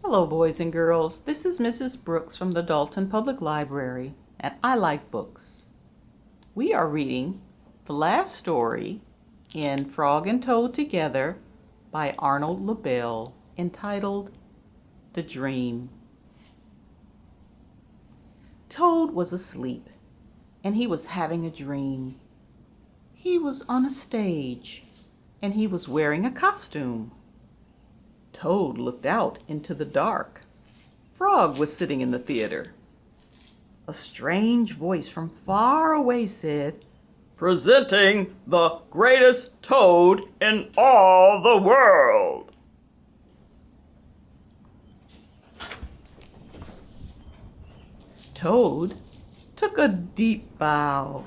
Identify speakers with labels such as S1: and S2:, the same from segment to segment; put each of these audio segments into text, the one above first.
S1: Hello, boys and girls. This is Mrs. Brooks from the Dalton Public Library, and I like books. We are reading the last story in Frog and Toad Together by Arnold LaBelle, entitled The Dream. Toad was asleep, and he was having a dream. He was on a stage, and he was wearing a costume. Toad looked out into the dark. Frog was sitting in the theater. A strange voice from far away said,
S2: "Presenting the greatest toad in all the world."
S1: Toad took a deep bow.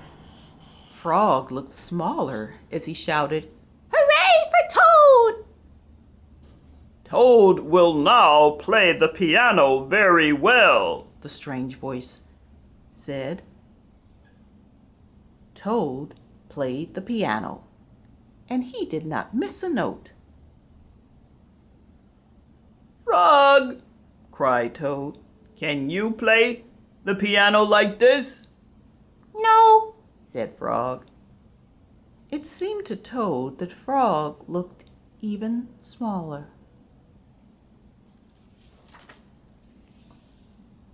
S1: Frog looked smaller as he shouted, "Hooray for Toad!"
S2: "Toad will now play the piano very well,"
S1: the strange voice said. Toad played the piano, and he did not miss a note.
S2: "Frog," cried Toad, "can you play the piano like this?"
S1: "No," said Frog. It seemed to Toad that Frog looked even smaller.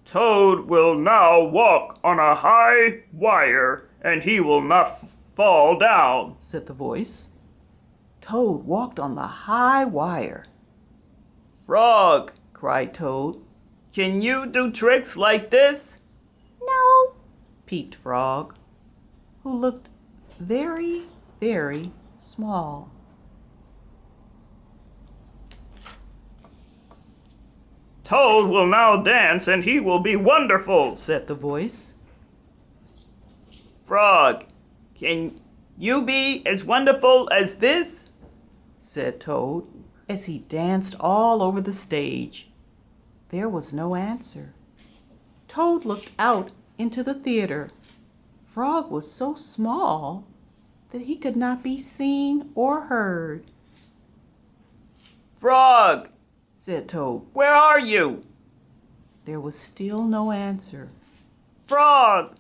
S2: "Toad will now walk on a high wire, and he will not fall down,"
S1: said the voice. Toad walked on the high wire.
S2: "Frog," cried Toad, "can you do tricks like this?"
S1: "No," peeped Frog, who looked very, very small.
S2: "Toad will now dance, and he will be wonderful," said the voice. "Frog, can you be as wonderful as this?"
S1: said Toad as he danced all over the stage. There was no answer. Toad looked out into the theater. Frog was so small that he could not be seen or heard.
S2: "Frog," said Toad, "where are you?"
S1: There was still no answer.
S2: "Frog,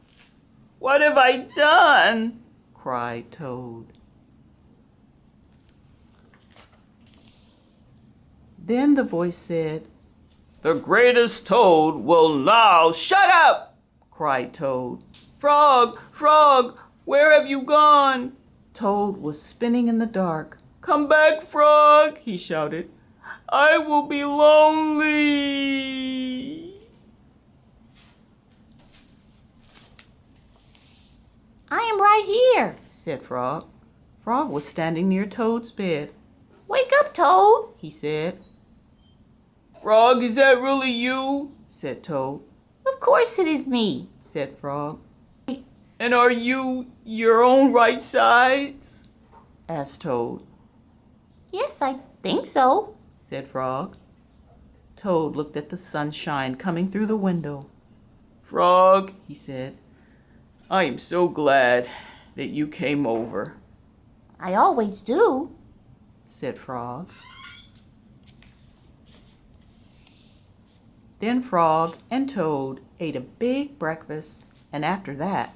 S2: what have I done?"
S1: cried Toad. Then the voice said,
S2: "The greatest toad will now—" "Shut up!" cried Toad. "Frog, Frog, where have you gone?"
S1: Toad was spinning in the dark.
S2: "Come back, Frog," he shouted. "I will be lonely."
S1: "I am right here," said Frog. Frog was standing near Toad's bed. "Wake up, Toad," he said.
S2: "Frog, is that really you?"
S1: said Toad. "Of course it is me," said Frog.
S2: "And are you your own right size?"
S1: asked Toad. "Yes, I think so," said Frog. Toad looked at the sunshine coming through the window.
S2: "Frog," he said, "I am so glad that you came over."
S1: "I always do," said Frog. Then Frog and Toad ate a big breakfast, and after that,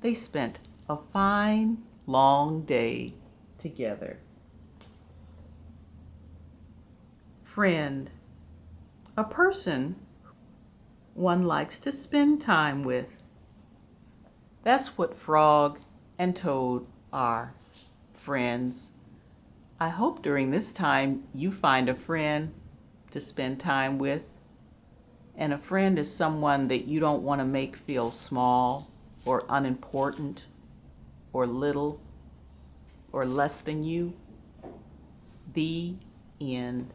S1: they spent a fine, long day together. Friend, a person one likes to spend time with. That's what Frog and Toad are, friends. I hope during this time you find a friend to spend time with. And a friend is someone that you don't want to make feel small or unimportant or little or less than you. The end.